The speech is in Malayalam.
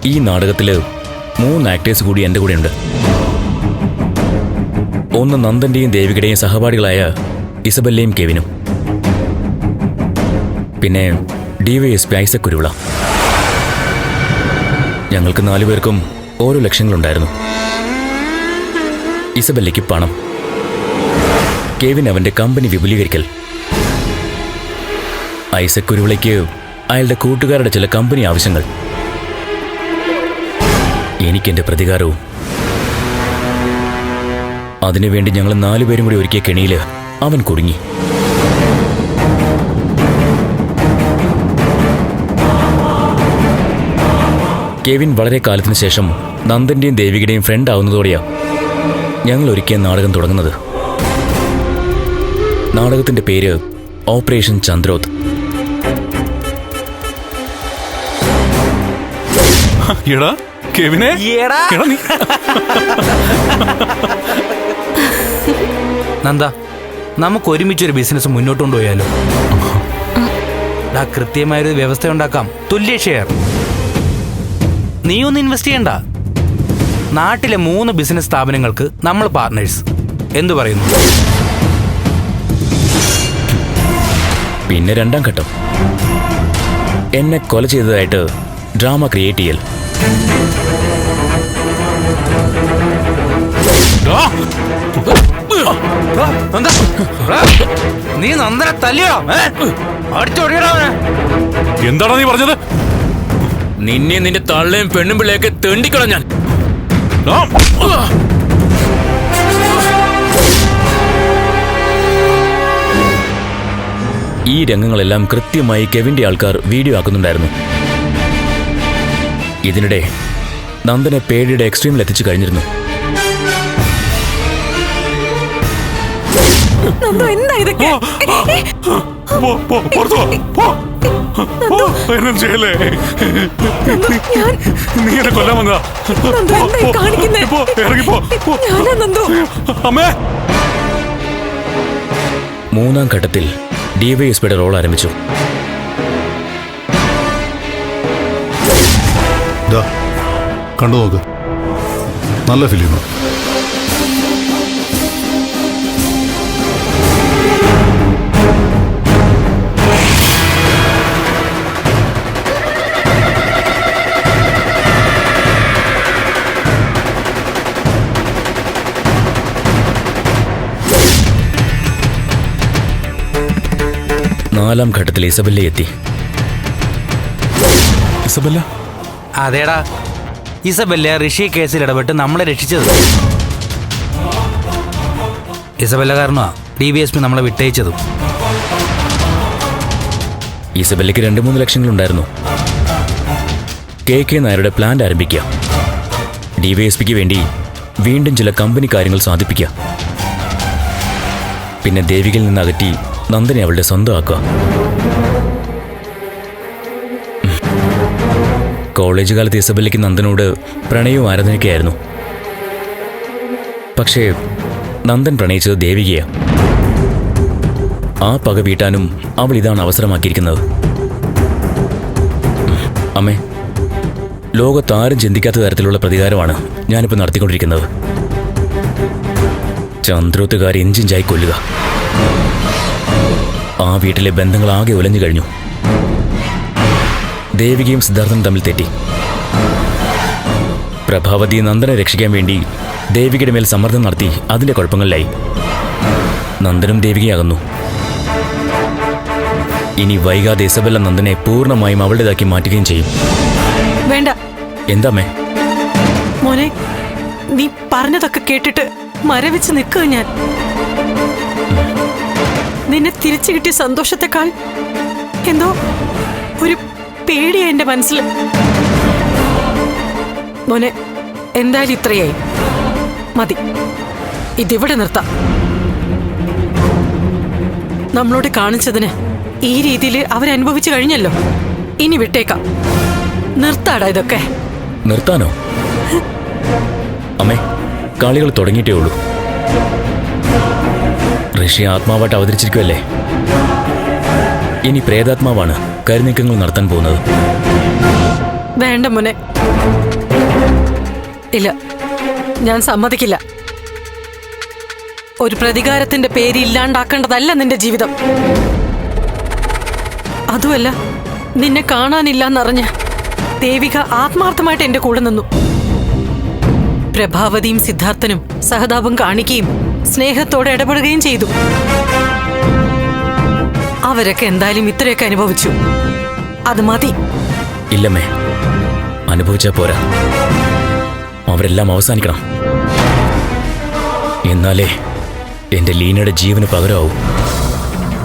ഈ നാടകത്തില് 3 ആക്ടേഴ്സ് കൂടി എൻ്റെ കൂടെയുണ്ട്. ഒന്ന് നന്ദന്റെയും ദേവികയുടെയും സഹപാഠികളായ ഇസബെല്ലയും കെവിനും, പിന്നെ DYSP ഐസക് കുരുവിള. ഞങ്ങൾക്ക് 4 പേർക്കും ഓരോ ലക്ഷ്യങ്ങളുണ്ടായിരുന്നു. ഇസബെല്ലയ്ക്ക് പണം, കെവിൻ അവന്റെ കമ്പനി വിപുലീകരിക്കൽ, ഐസക് കുരുവിളയ്ക്ക് അയാളുടെ കൂട്ടുകാരുടെ ചില കമ്പനി ആവശ്യങ്ങൾ, എനിക്കെന്റെ പ്രതികാരവും. അതിനുവേണ്ടി ഞങ്ങൾ 4 പേരും കൂടി ഒരുക്കിയ കെണിയില് അവൻ കുടുങ്ങി. കെവിൻ വളരെ കാലത്തിന് ശേഷം നന്ദന്റെയും ദേവികയുടെയും ഫ്രണ്ട് ആവുന്നതോടെയാ ഞങ്ങൾ ഒരുക്കിയ നാടകം തുടങ്ങുന്നത്. നാടകത്തിന്റെ പേര് ഓപ്പറേഷൻ ചന്ദ്രോത്ത്. നന്ദ, നമുക്ക് ഒരുമിച്ചൊരു ബിസിനസ് മുന്നോട്ട് കൊണ്ടുപോയാലോ? കൃത്യമായൊരു വ്യവസ്ഥ ഉണ്ടാക്കാം. തുല്യ ഷെയർ. നീ ഒന്നും ഇൻവെസ്റ്റ് ചെയ്യണ്ട. നാട്ടിലെ 3 ബിസിനസ് സ്ഥാപനങ്ങൾക്ക് നമ്മൾ പാർട്ട്നേഴ്സ്. എന്തു പറയുന്നു? പിന്നെ 2ാം ഘട്ടം, എന്നെ കൊല ചെയ്തതായിട്ട് ഡ്രാമ ക്രിയേറ്റ് ചെയ്യൽ. നീ നന്ദനെ തല്ലിയോ? എന്താണോ നീ പറഞ്ഞത്? നിന്നെ നിന്റെ തള്ളയും പെണ്ണും പിള്ളയൊക്കെ തെണ്ടിക്കളഞ്ഞാൽ. ഈ രംഗങ്ങളെല്ലാം കൃത്യമായി കെവിന്റെ ആൾക്കാർ വീഡിയോ ആക്കുന്നുണ്ടായിരുന്നു. ഇതിനിടെ നന്ദനെ പേടിയുടെ എക്സ്ട്രീമിൽ എത്തിച്ചു കഴിഞ്ഞിരുന്നു. നീ എന്നെ കൊല്ലാൻ വന്നതാ. മൂന്നാം ഘട്ടത്തിൽ DYSPയുടെ റോൾ ആരംഭിച്ചു. കണ്ടു നോക്ക്, നല്ല ഫിലിമാണ്. നാലാം ഘട്ടത്തിൽ ഇസബെല്ല എത്തി. ഇസബെല്ല? അതേടാ, ഇസബെല്ല ഋഷി കേസിൽ ഇടപെട്ട് നമ്മളെ രക്ഷിച്ചത്. ഇസബെല്ല കാരണമാ DYSP നമ്മളെ വിട്ടയച്ചതും. ഇസബെല്ലയ്ക്ക് 2-3 ലക്ഷങ്ങളുണ്ടായിരുന്നു. KK നായരുടെ പ്ലാന്റ് ആരംഭിക്കുക, DYSPക്ക് വേണ്ടി വീണ്ടും ചില കമ്പനി കാര്യങ്ങൾ സാധിപ്പിക്കുക, പിന്നെ ദേവികയിൽ നിന്ന് അകറ്റി നന്ദനെ അവളുടെ സ്വന്തമാക്കുക. കോളേജ് കാലത്ത് ഇസബെല്ലയ്ക്ക് നന്ദനോട് പ്രണയവും ആരാധനയ്ക്കായിരുന്നു. പക്ഷേ നന്ദൻ പ്രണയിച്ചത് ദേവികയാ. ആ പക വീട്ടാനും അവൾ ഇതാണ് അവസരമാക്കിയിരിക്കുന്നത്. അമ്മേ, ലോകത്താരും ചിന്തിക്കാത്ത തരത്തിലുള്ള പ്രതികാരമാണ് ഞാനിപ്പോൾ നടത്തിക്കൊണ്ടിരിക്കുന്നത്. ചന്ദ്രോത്തുകാർ ഇഞ്ചിഞ്ചായി കൊല്ലുക. ആ വീട്ടിലെ ബന്ധങ്ങൾ ആകെ ഉലഞ്ഞു കഴിഞ്ഞു. ദേവികയും സിദ്ധാർത്ഥനും തമ്മിൽ തെറ്റി. പ്രഭാവതി നന്ദനെ രക്ഷിക്കാൻ വേണ്ടി ദേവികയുടെ മേൽ സമ്മർദ്ദം നടത്തി അതിന്റെ കുഴപ്പങ്ങളിലായി. നന്ദനും ദേവികയാകുന്നു. ഇനി വൈകാതെ ഇസബെല്ല നന്ദനെ പൂർണ്ണമായും അവളുടേതാക്കി മാറ്റുകയും ചെയ്യും. വേണ്ട. എന്താമ്മേ? മോനെ, നീ പറഞ്ഞതൊക്കെ കേട്ടിട്ട് മരവിച്ച് നിൽക്കുക. ഞാൻ നിന്നെ തിരിച്ചു കിട്ടിയ സന്തോഷത്തെക്കാൾ എന്തോ ഒരു പേടിയാ എന്റെ മനസ്സിൽ. മോനെ, എന്തായാലും ഇത്രയായി മതി. ഇതിവിടെ നിർത്താം. നമ്മളോട് കാണിച്ചതിന് ഈ രീതിയിൽ അവരനുഭവിച്ചു കഴിഞ്ഞല്ലോ. ഇനി വിട്ടേക്കാം. നിർത്താടാ ഇതൊക്കെ. നിർത്താനോ? അമ്മേ, കളികൾ തുടങ്ങിയിട്ടേ ഉള്ളൂ. ഋഷി ആത്മാവായിട്ട് അവതരിച്ചിരിക്കുമല്ലേ. ഇനി പ്രേതാത്മാവാണ് കരുനീക്കങ്ങൾ നടത്താൻ പോകുന്നത്. വേണ്ട മോനെ, ഇല്ല, ഞാൻ സമ്മതിക്കില്ല. ഒരു പ്രതികാരത്തിന്റെ പേര് ഇല്ലാണ്ടാക്കേണ്ടതല്ല നിന്റെ ജീവിതം. അതുമല്ല, നിന്നെ കാണാനില്ലെന്നറിഞ്ഞ് ദേവിക ആത്മാർത്ഥമായിട്ട് എന്റെ കൂടെ നിന്നു. പ്രഭാവതിയും സിദ്ധാർത്ഥനും സഹതാപം കാണിക്കുകയും സ്നേഹത്തോടെ ഇടപെടുകയും ചെയ്തു. അവരൊക്കെ എന്തായാലും ഇത്രയൊക്കെ അനുഭവിച്ചു. അത് മതി. ഇല്ലമ്മേ, അനുഭവിച്ചാ പോരാ, അവരെല്ലാം അവസാനിക്കണം. എന്നാലേ എന്റെ ലീനയുടെ ജീവന് പകരമാവും.